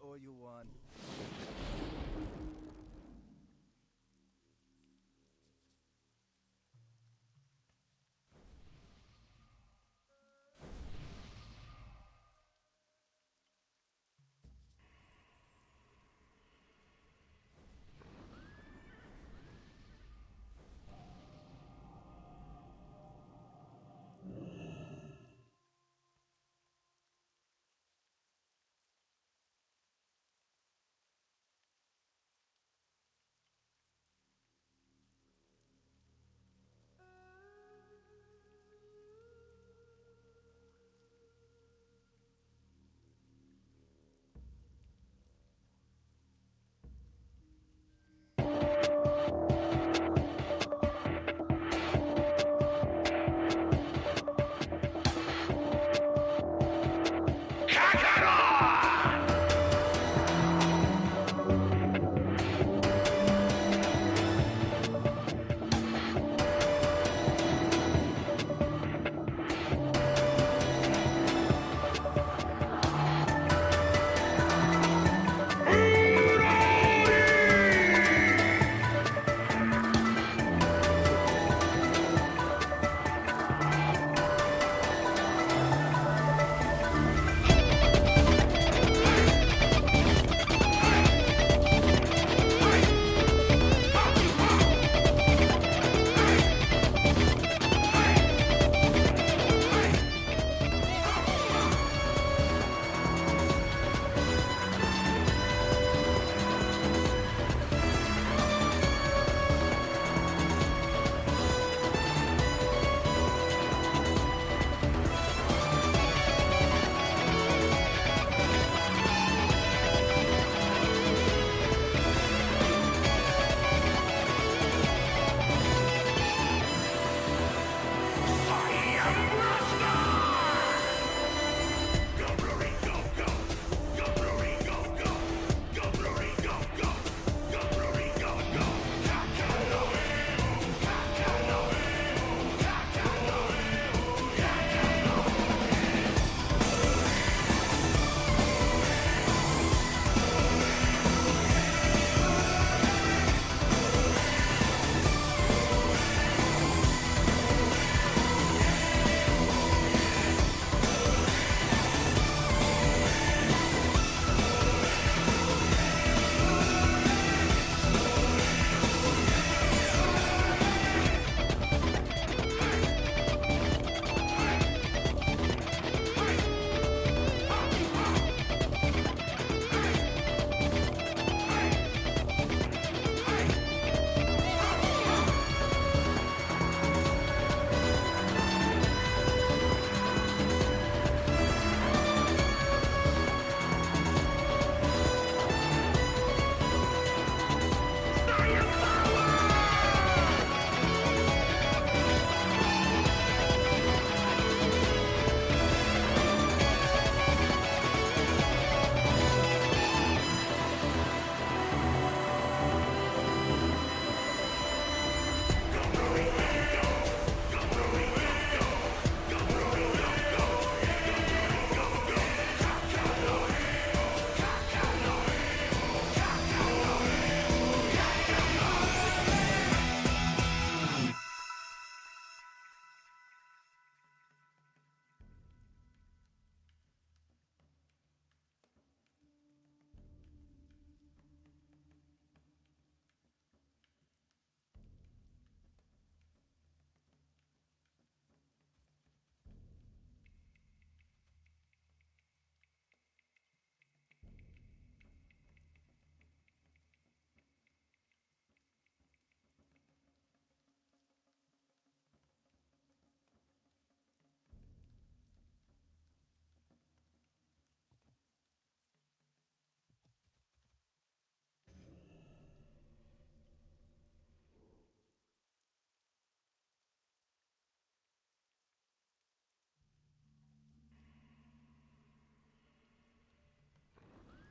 all you want.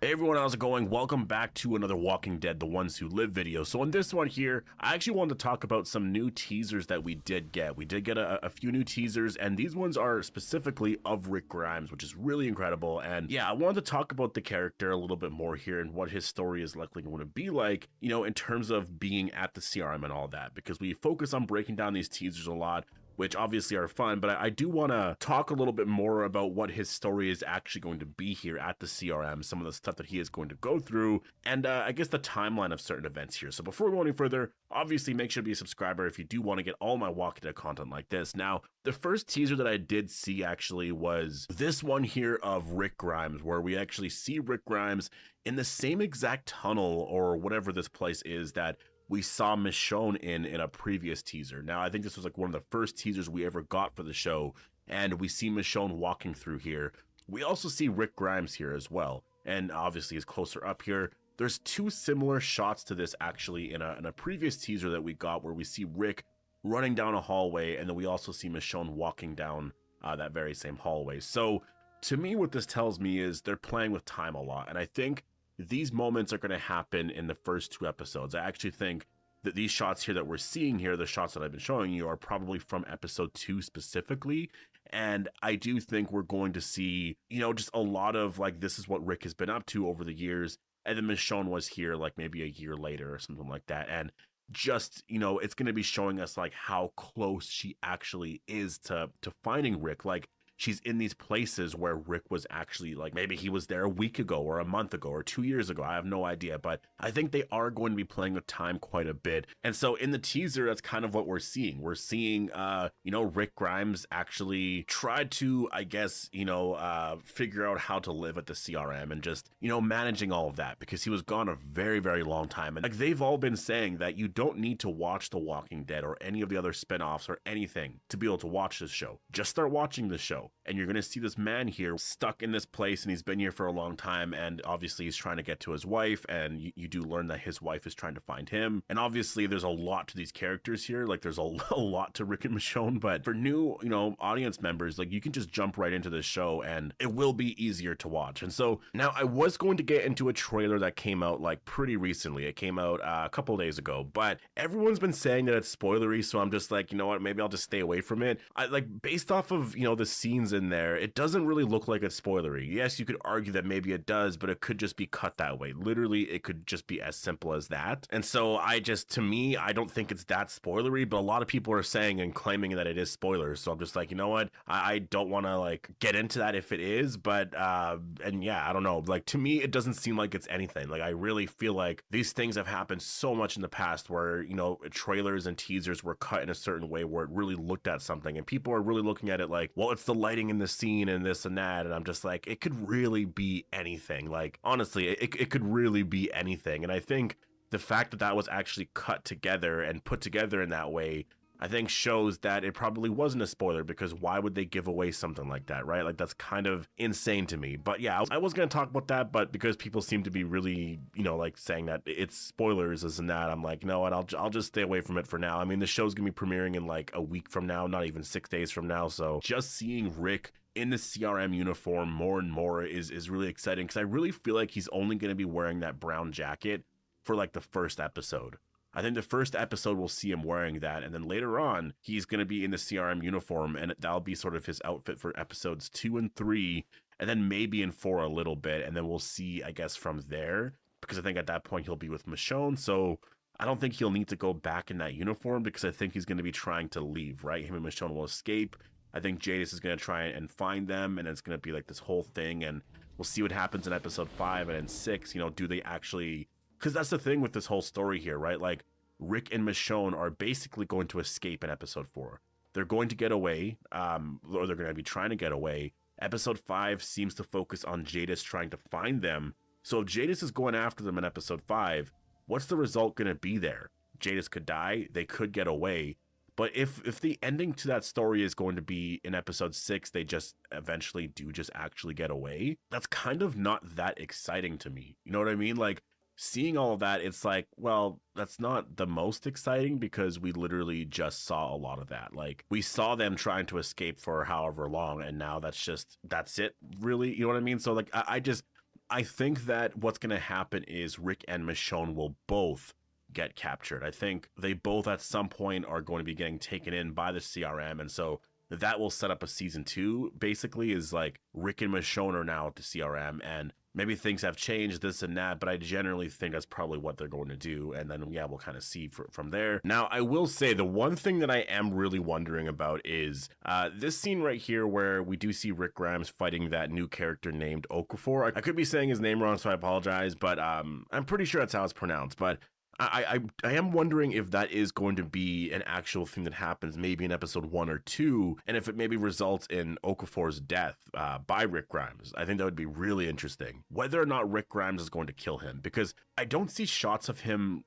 Hey everyone, how's it going? Welcome back to another Walking Dead The Ones Who Live video. So in this one here, I actually wanted to talk about some new teasers that we did get. We did get a few new teasers, and these ones are specifically of Rick Grimes, which is really incredible. And yeah, I wanted to talk about the character a little bit more here and what his story is likely going to be like, you know, in terms of being at the CRM and all that, because we focus on breaking down these teasers a lot, which obviously are fun, but I do want to talk a little bit more about what his story is actually going to be here at the CRM, some of the stuff that he is going to go through, and I guess the timeline of certain events here. So before we go any further, obviously make sure to be a subscriber if you do want to get all my Walking Dead content like this. Now, the first teaser that I did see actually was this one here of Rick Grimes, where we actually see Rick Grimes in the same exact tunnel or whatever this place is that we saw Michonne in a previous teaser. Now, I think this was like one of the first teasers we ever got for the show, and we see Michonne walking through here. We also see Rick Grimes here as well, and obviously is closer up here. There's two similar shots to this actually in a previous teaser that we got, where we see Rick running down a hallway, and then we also see Michonne walking down that very same hallway. So to me, what this tells me is they're playing with time a lot, and I think these moments are going to happen in the first two episodes. I actually think that these shots here that we're seeing here, the shots that I've been showing you, are probably from episode 2 specifically. And I do think we're going to see, you know, just a lot of like, this is what Rick has been up to over the years. And then Michonne was here like maybe a year later or something like that. And just, you know, it's going to be showing us like how close she actually is to finding Rick. Like, she's in these places where Rick was actually, like, maybe he was there a week ago or a month ago or 2 years ago. I have no idea, but I think they are going to be playing with time quite a bit. And so in the teaser, that's kind of what we're seeing. We're seeing, you know, Rick Grimes actually try to, I guess, you know, figure out how to live at the CRM and just, you know, managing all of that, because he was gone a very, very long time. And like, they've all been saying that you don't need to watch The Walking Dead or any of the other spinoffs or anything to be able to watch this show. Just start watching the show, and you're going to see this man here stuck in this place, and he's been here for a long time, and obviously he's trying to get to his wife, and you do learn that his wife is trying to find him. And obviously there's a lot to these characters here, like there's a lot to Rick and Michonne, but for new, you know, audience members, like, you can just jump right into this show and it will be easier to watch. And so now I was going to get into a trailer that came out like pretty recently. It came out a couple days ago, but everyone's been saying that it's spoilery, so I'm just like, you know what, maybe I'll just stay away from it. I like, based off of, you know, the scenes in there, it doesn't really look like it's spoilery. Yes, you could argue that maybe it does, but it could just be cut that way. Literally, it could just be as simple as that. And so to me, I don't think it's that spoilery, but a lot of people are saying and claiming that it is spoilers. So I'm just like, you know what? I don't want to like get into that if it is, but and yeah, I don't know. Like, to me, it doesn't seem like it's anything. Like, I really feel like these things have happened so much in the past where, you know, trailers and teasers were cut in a certain way where it really looked at something, and people are really looking at it like, well, it's the lighting in the scene and this and that. And I'm just like, it could really be anything. Like, honestly, it could really be anything. And I think the fact that that was actually cut together and put together in that way, I think shows that it probably wasn't a spoiler, because why would they give away something like that, right? Like, that's kind of insane to me. But yeah, I was going to talk about that, but because people seem to be really, you know, like saying that it's spoilers, this and that, I'm like, you know what, I'll just stay away from it for now. I mean, the show's going to be premiering in like a week from now, not even 6 days from now. So just seeing Rick in the CRM uniform more and more is really exciting, because I really feel like he's only going to be wearing that brown jacket for like the first episode. I think the first episode we'll see him wearing that, and then later on he's going to be in the CRM uniform, and that'll be sort of his outfit for episodes 2 and 3, and then maybe in 4 a little bit, and then we'll see, I guess, from there, because I think at that point he'll be with Michonne. So I don't think he'll need to go back in that uniform, because I think he's going to be trying to leave, right? Him and Michonne will escape. I think Jadis is going to try and find them, and it's going to be like this whole thing, and we'll see what happens in episode 5 and in 6. You know, do they actually... Because that's the thing with this whole story here, right? Like, Rick and Michonne are basically going to escape in episode 4. They're going to get away, or they're going to be trying to get away. Episode 5 seems to focus on Jadis trying to find them. So if Jadis is going after them in episode 5, what's the result going to be there? Jadis could die, they could get away. But if the ending to that story is going to be in episode 6, they just eventually do just actually get away, that's kind of not that exciting to me. You know what I mean? Like, seeing all of that, it's like, well, that's not the most exciting, because we literally just saw a lot of that. Like, we saw them trying to escape for however long, and now that's it, really. You know what I mean? So like, I think that what's going to happen is Rick and Michonne will both get captured. I think they both at some point are going to be getting taken in by the CRM, and so that will set up a season 2. Basically, is like Rick and Michonne are now at the CRM, and maybe things have changed, this and that, but I generally think that's probably what they're going to do, and then yeah, we'll kind of see from there. Now, I will say the one thing that I am really wondering about is this scene right here where we do see Rick Grimes fighting that new character named Okafor. I could be saying his name wrong, so I apologize, but I'm pretty sure that's how it's pronounced, but I am wondering if that is going to be an actual thing that happens maybe in episode 1 or 2, and if it maybe results in Okafor's death by Rick Grimes. I think that would be really interesting. Whether or not Rick Grimes is going to kill him, because I don't see shots of him,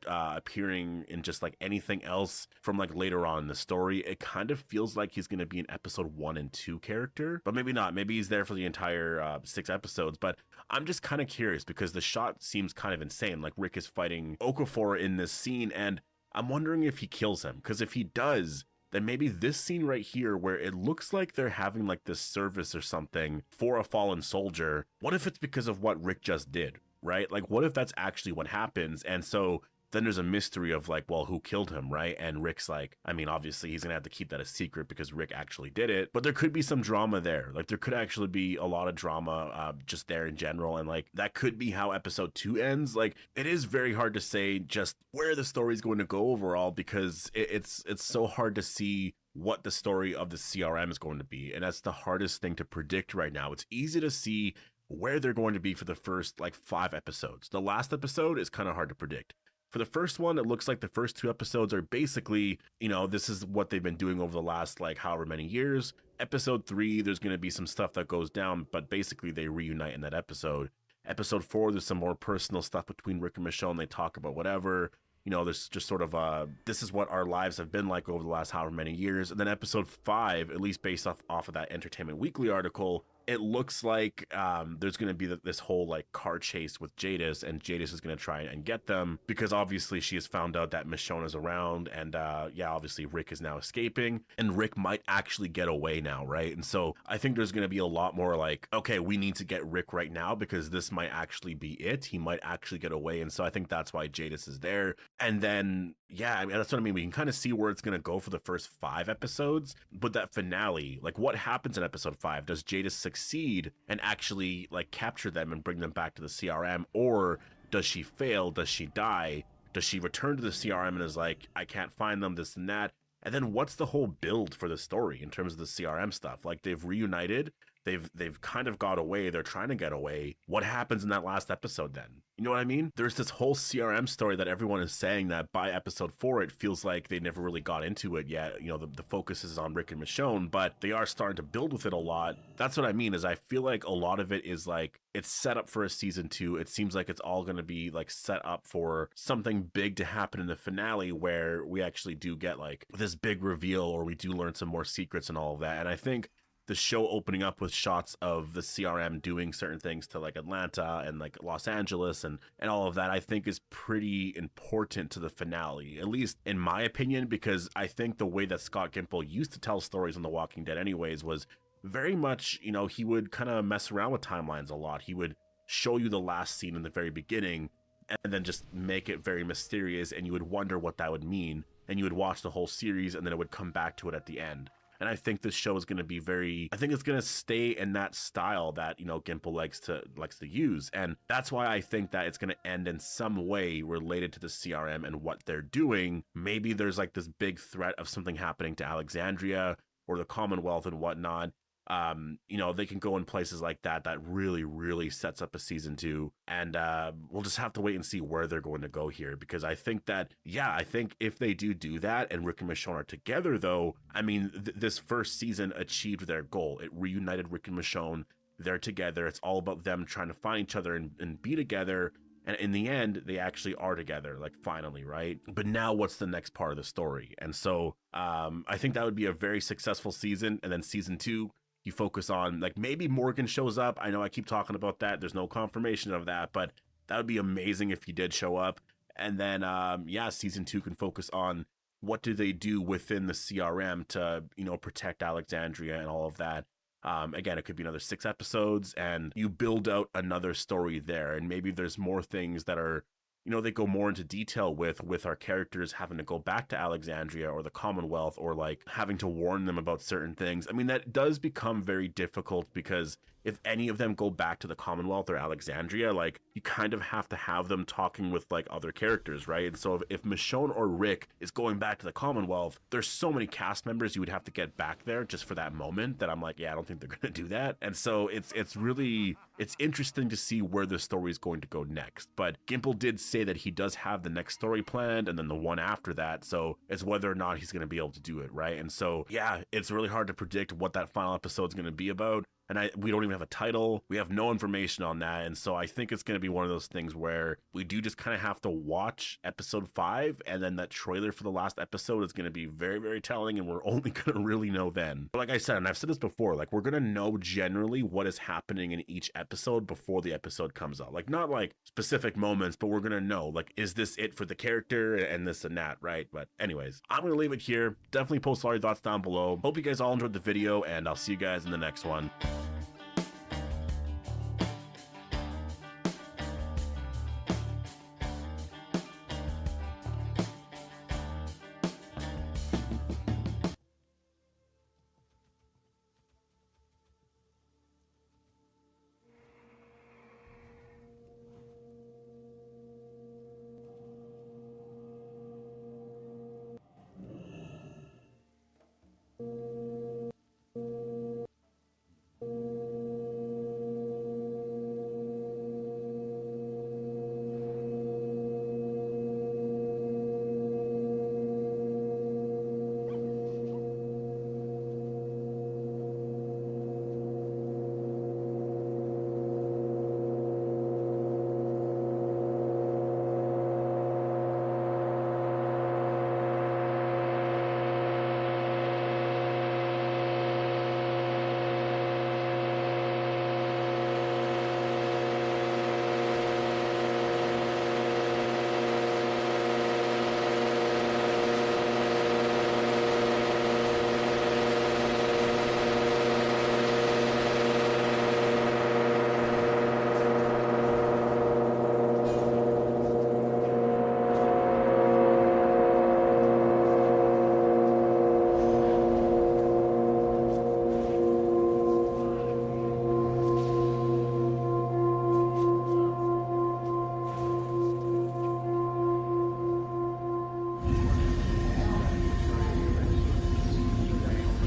appearing in just like anything else from like later on in the story. It kind of feels like he's going to be an episode 1 and 2 character, but maybe not. Maybe he's there for the entire 6 episodes, but I'm just kind of curious because the shot seems kind of insane. Like Rick is fighting Okafor in this scene, and I'm wondering if he kills him, because if he does, then maybe this scene right here where it looks like they're having like this service or something for a fallen soldier, what if it's because of what Rick just did, right? Like what if that's actually what happens? And so then there's a mystery of like, well, who killed him, right? And Rick's like, I mean, obviously he's gonna have to keep that a secret because Rick actually did it, but there could be some drama there. Like there could actually be a lot of drama just there in general, and like that could be how episode 2 ends. Like it is very hard to say just where the story's going to go overall, because it's so hard to see what the story of the CRM is going to be, and that's the hardest thing to predict right now. It's easy to see where they're going to be for the first like 5 episodes. The last episode is kind of hard to predict. For the first one, it looks like the first 2 episodes are basically, this is what they've been doing over the last like however many years. Episode 3, there's going to be some stuff that goes down, but basically they reunite in that episode. Episode 4, there's some more personal stuff between Rick and Michonne. They talk about whatever. There's just sort of this is what our lives have been like over the last however many years. And then episode 5, at least based off of that Entertainment Weekly article, it looks like there's going to be this whole like car chase with Jadis, and Jadis is going to try and get them because obviously she has found out that Michonne is around, and obviously Rick is now escaping, and Rick might actually get away now, right? And so I think there's going to be a lot more like, okay, we need to get Rick right now because this might actually be it. He might actually get away, and so I think that's why Jadis is there. And then I mean, that's what I mean. We can kind of see where it's going to go for the first 5 episodes, but that finale, like what happens in episode 5? Does Jadis succeed and actually like capture them and bring them back to the CRM, or does she fail? Does she die? Does she return to the CRM and is like, I can't find them, this and that? And then what's the whole build for the story in terms of the CRM stuff? Like they've reunited, they've kind of got away, they're trying to get away. What happens in that last episode then? You know what I mean? There's this whole CRM story that everyone is saying that by episode 4, it feels like they never really got into it yet. The focus is on Rick and Michonne, but they are starting to build with it a lot. That's what I mean, is I feel like a lot of it is like, it's set up for a season 2. It seems like it's all going to be like set up for something big to happen in the finale where we actually do get like this big reveal, or we do learn some more secrets and all of that. And I think the show opening up with shots of the CRM doing certain things to like Atlanta and like Los Angeles and all of that, I think is pretty important to the finale, at least in my opinion, because I think the way that Scott Gimple used to tell stories on The Walking Dead anyways was very much, he would kind of mess around with timelines a lot. He would show you the last scene in the very beginning and then just make it very mysterious, and you would wonder what that would mean, and you would watch the whole series and then it would come back to it at the end. And I think this show is going to be I think it's going to stay in that style that, Gimple likes to use. And that's why I think that it's going to end in some way related to the CRM and what they're doing. Maybe there's like this big threat of something happening to Alexandria or the Commonwealth and whatnot. They can go in places like that really, really sets up a season 2. And we'll just have to wait and see where they're going to go here, because I think that, I think if they do that and Rick and Michonne are together, though, I mean, this first season achieved their goal. It reunited Rick and Michonne. They're together. It's all about them trying to find each other and be together. And in the end, they actually are together, like finally, right? But now what's the next part of the story? And so I think that would be a very successful season. And then season 2, you focus on like maybe Morgan shows up. I know I keep talking about that. There's no confirmation of that, but that would be amazing if he did show up. And then, season 2 can focus on what do they do within the CRM to, protect Alexandria and all of that. Again, it could be another 6 episodes, and you build out another story there, and maybe there's more things that are, you know, they go more into detail with our characters having to go back to Alexandria or the Commonwealth, or like having to warn them about certain things. I mean, that does become very difficult, because if any of them go back to the Commonwealth or Alexandria, like, you kind of have to have them talking with like other characters, right? And so if Michonne or Rick is going back to the Commonwealth, there's so many cast members you would have to get back there just for that moment that I'm like, yeah, I don't think they're gonna do that. And so it's really, it's interesting to see where the story is going to go next. But Gimple did say that he does have the next story planned, and then the one after that, so it's whether or not he's going to be able to do it, right? And so yeah, it's really hard to predict what that final episode is going to be about. And we don't even have a title. We have no information on that. And so I think it's going to be one of those things where we do just kind of have to watch episode 5. And then that trailer for the last episode is going to be very, very telling. And we're only going to really know then. But like I said, and I've said this before, like, we're going to know generally what is happening in each episode before the episode comes out. Like, not like specific moments, but we're going to know, like, is this it for the character and this and that, right? But anyways, I'm going to leave it here. Definitely post all your thoughts down below. Hope you guys all enjoyed the video, and I'll see you guys in the next one.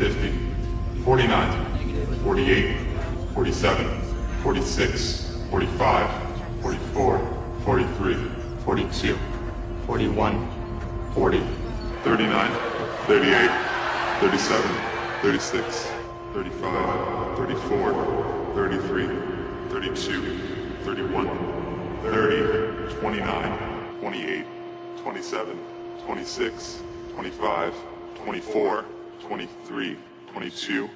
$50, $49, $48, $47, $46, $45, $44, $43, $42, $41, $40, $39, $38, $37, $36, $35, $34, $33, $32, $31, $30, $29, $28, $27, $26, $25, $24, $23, $22.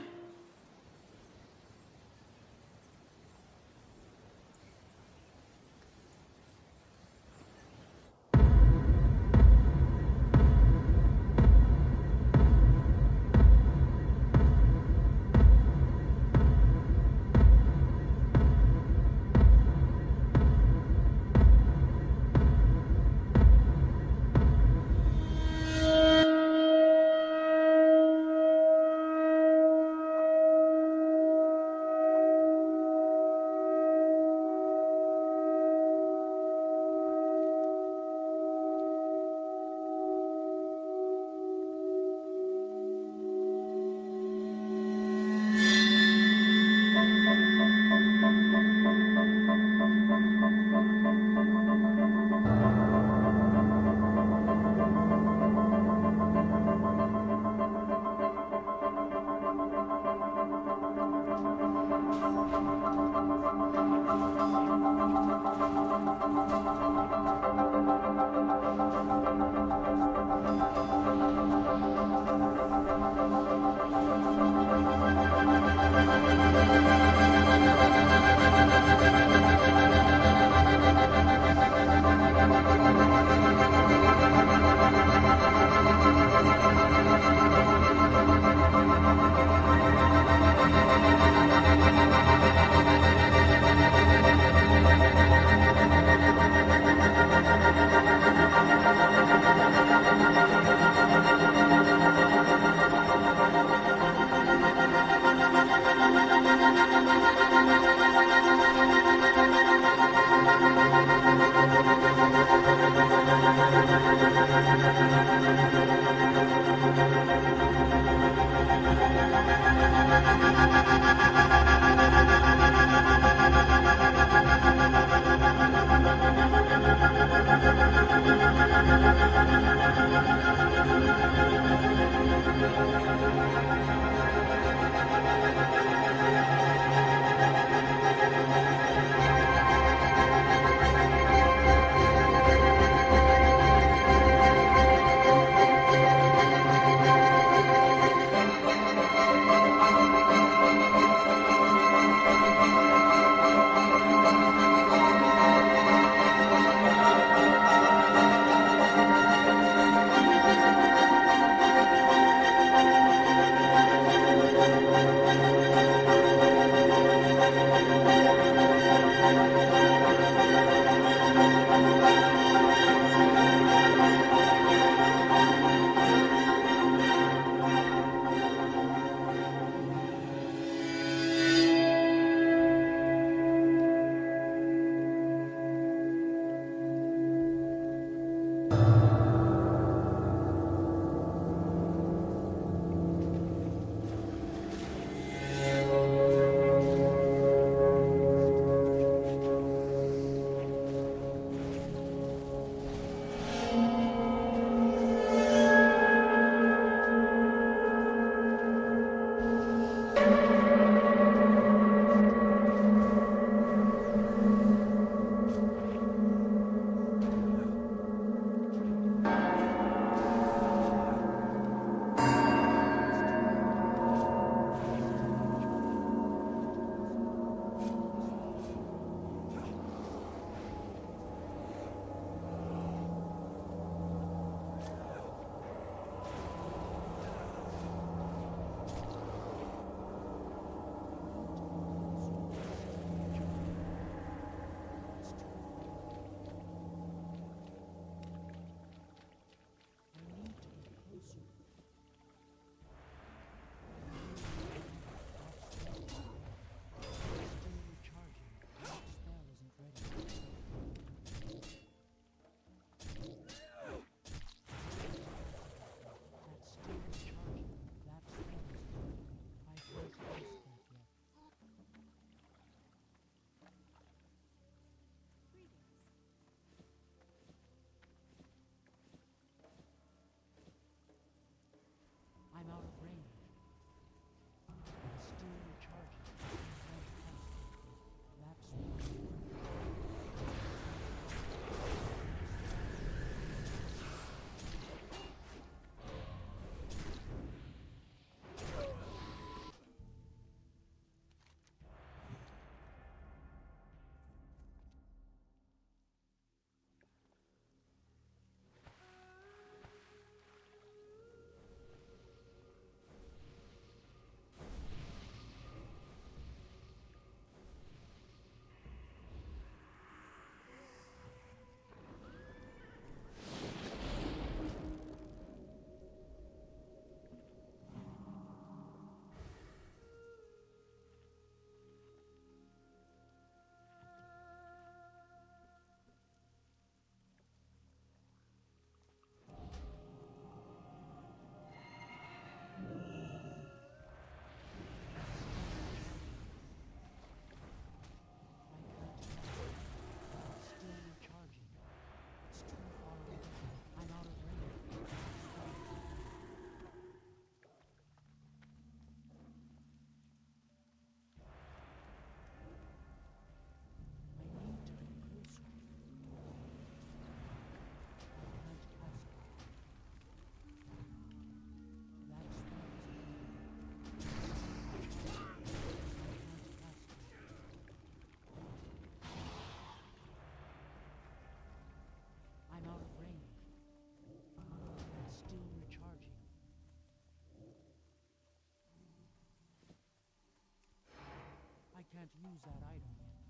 can't use that item yet.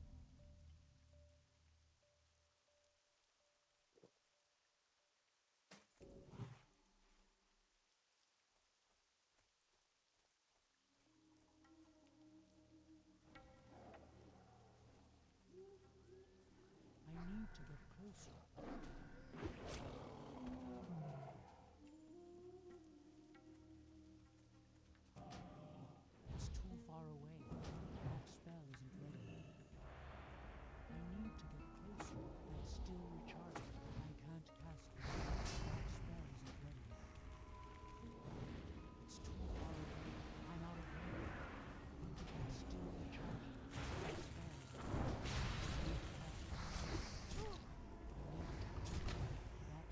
to get closer. It's too far away. That spell isn't ready. I need to get closer. That's still recharging. I can't cast it. That spell isn't ready. It's too far away. I'm out of range. That's still recharging. That spell isn't ready. I need to cast it. I need to cast it. That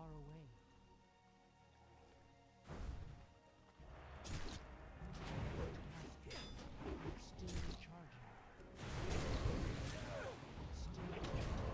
far away. It's still recharging. It's still recharging.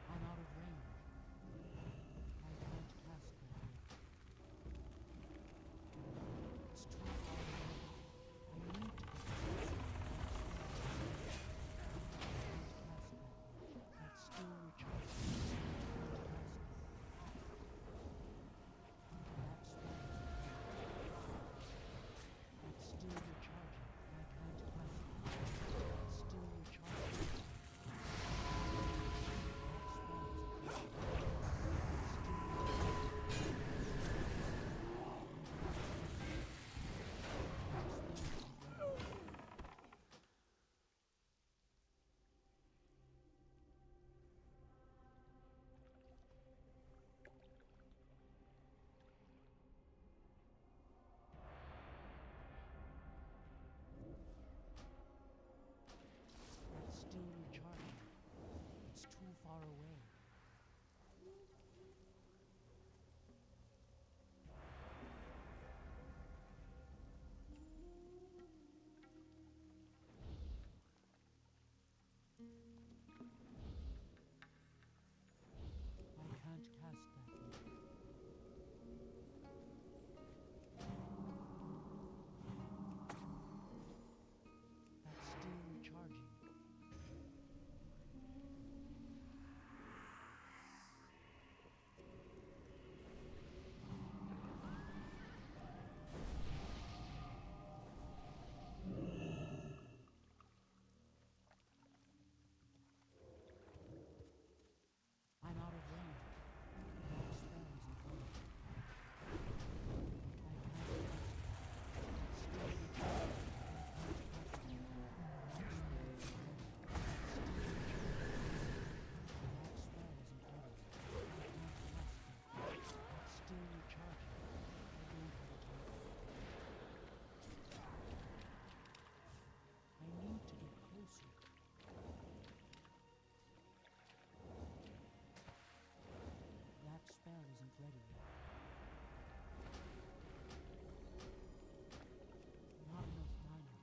I'm out of range. I can't cast that yet. It's too far away. I need to get closer. I can't cast that yet. That's still recharging. I can't cast it. That's what it's still recharging. I can't cast it. It's still recharging. It's still recharging. It's too far away. I can't cast that yet. That's still recharging. I'm out of range. That spell isn't working. I can't cast it. It's still recharging. I can't cast it. That spell isn't working. That spell isn't working. I can't cast it. That's still recharging. I don't have a target. I need to get closer. That spell isn't ready yet. Not enough mana.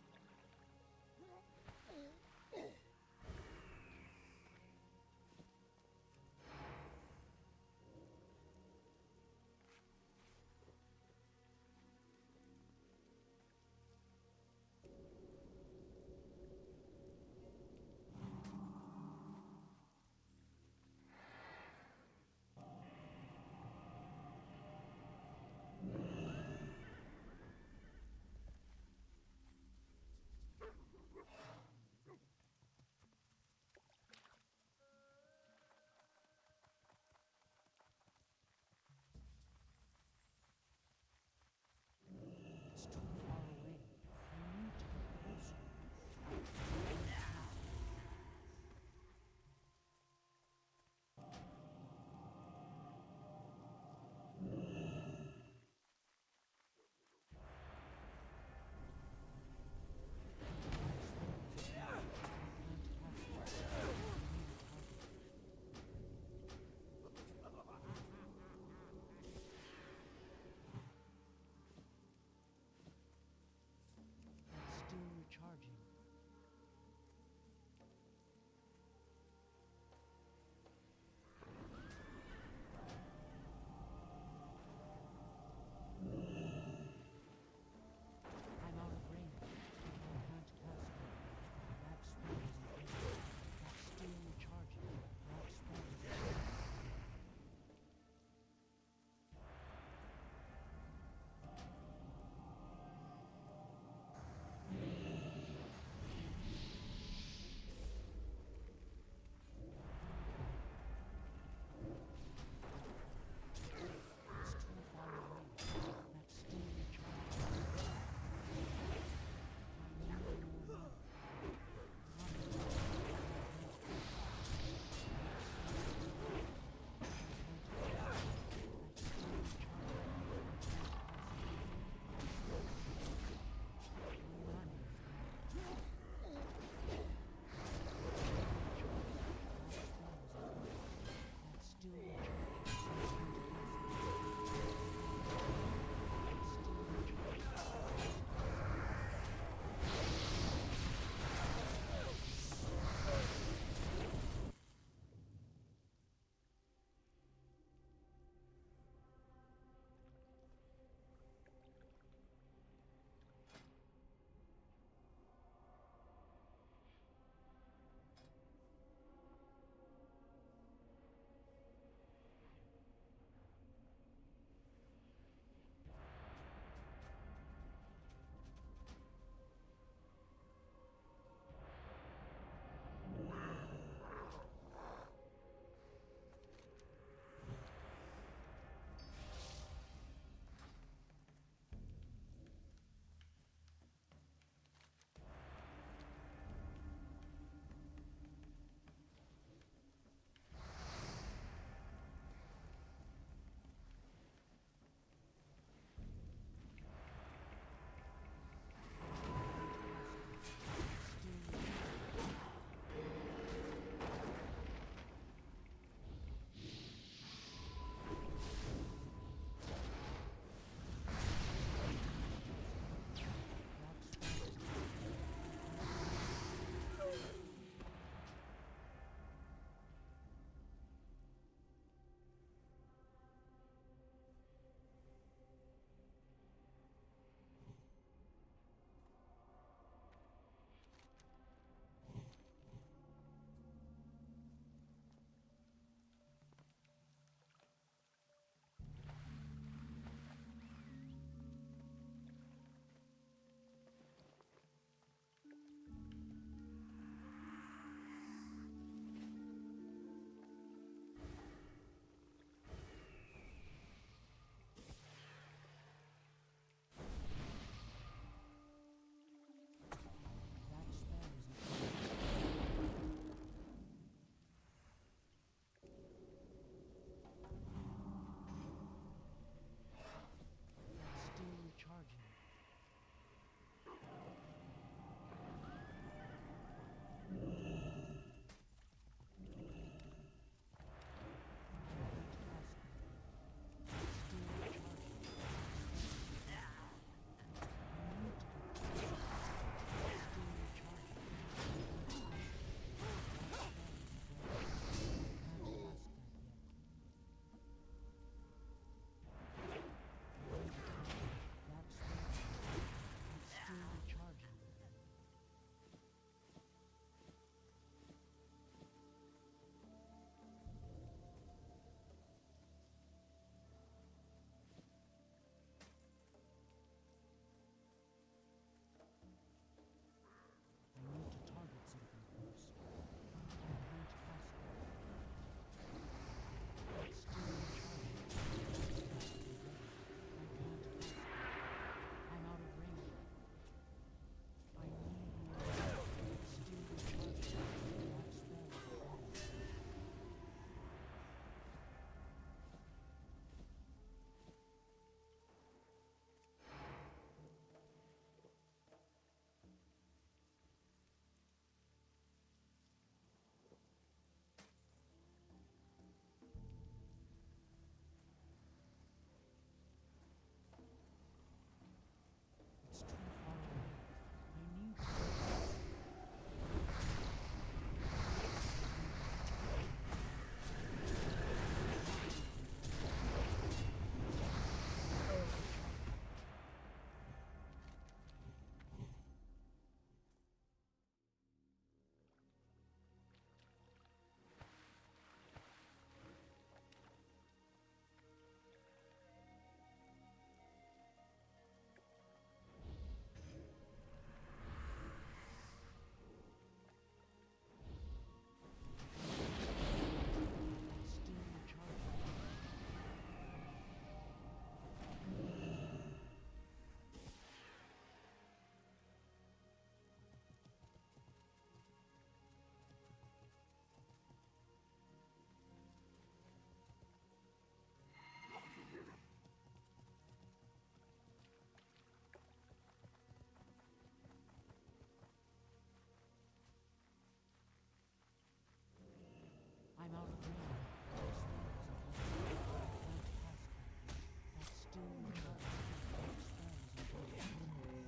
I'm out of range. Dark spells and blood. I can't cast that yet. That's still recharging. Dark spells and blood.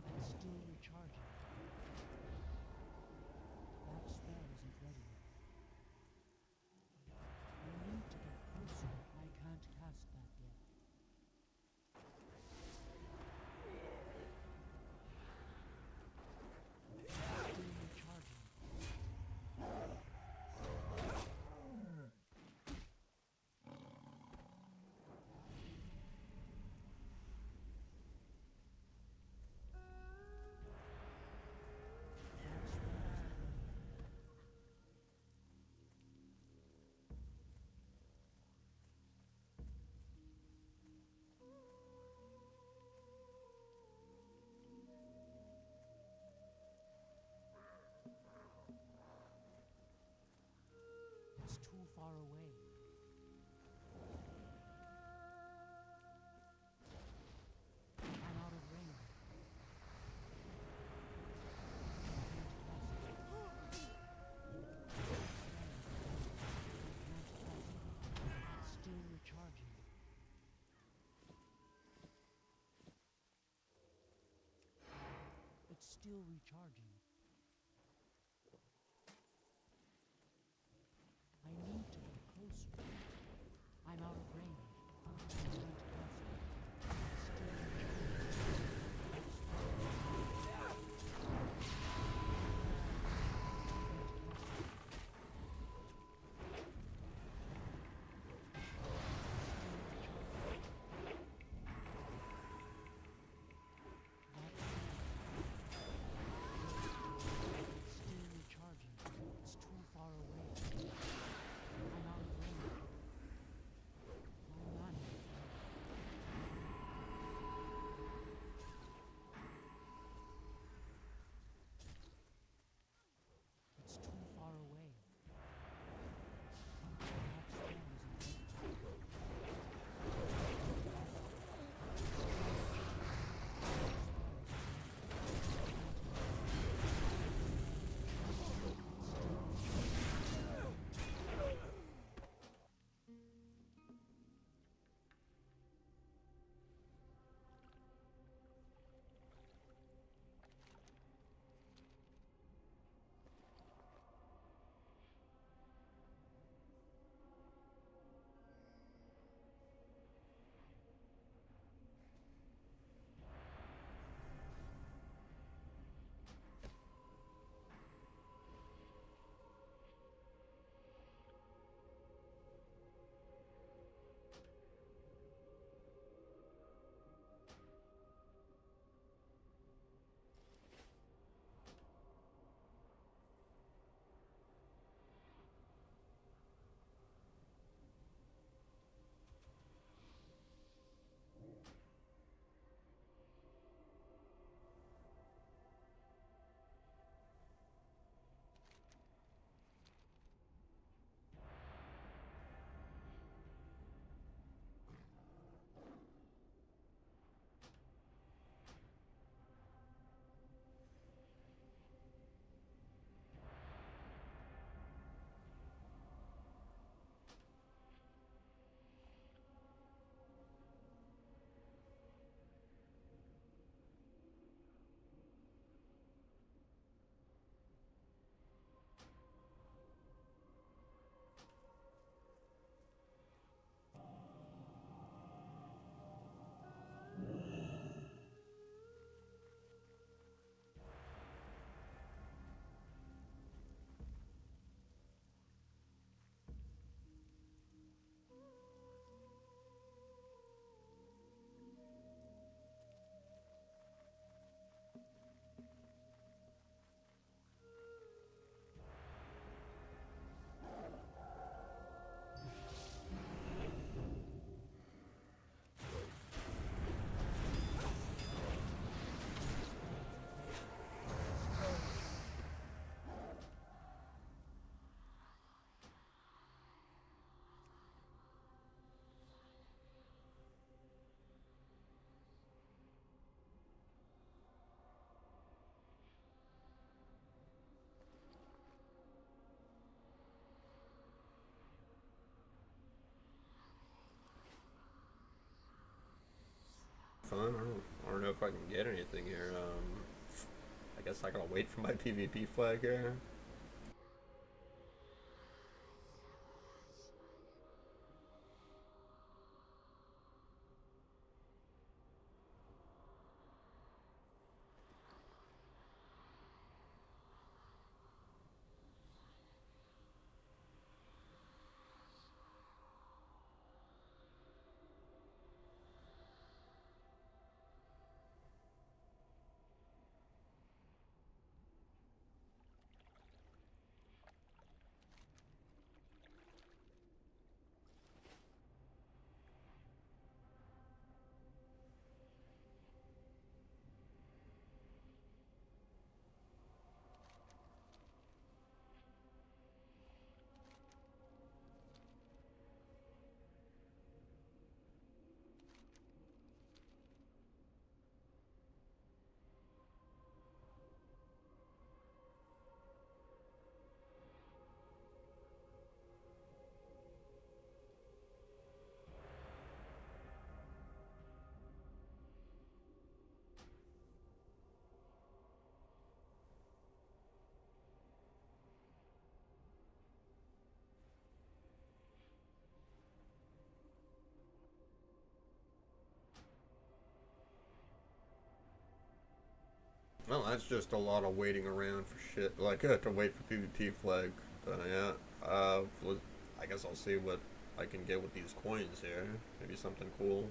That's still recharging. That spell isn't ready yet. I need to get closer. I can't cast that yet. Still recharging. That spell isn't ready yet. It's too far away. I'm out of range. I can't cast it. It's still recharging. It's still recharging. I need to get closer. I'm out of range. I can't cast it. It's still recharging. fun. I don't know if I can get anything here. I guess I gotta wait for my PvP flag here. Well, that's just a lot of waiting around for shit. Like, I have to wait for PvP flag. But yeah, I guess I'll see what I can get with these coins here. Maybe something cool.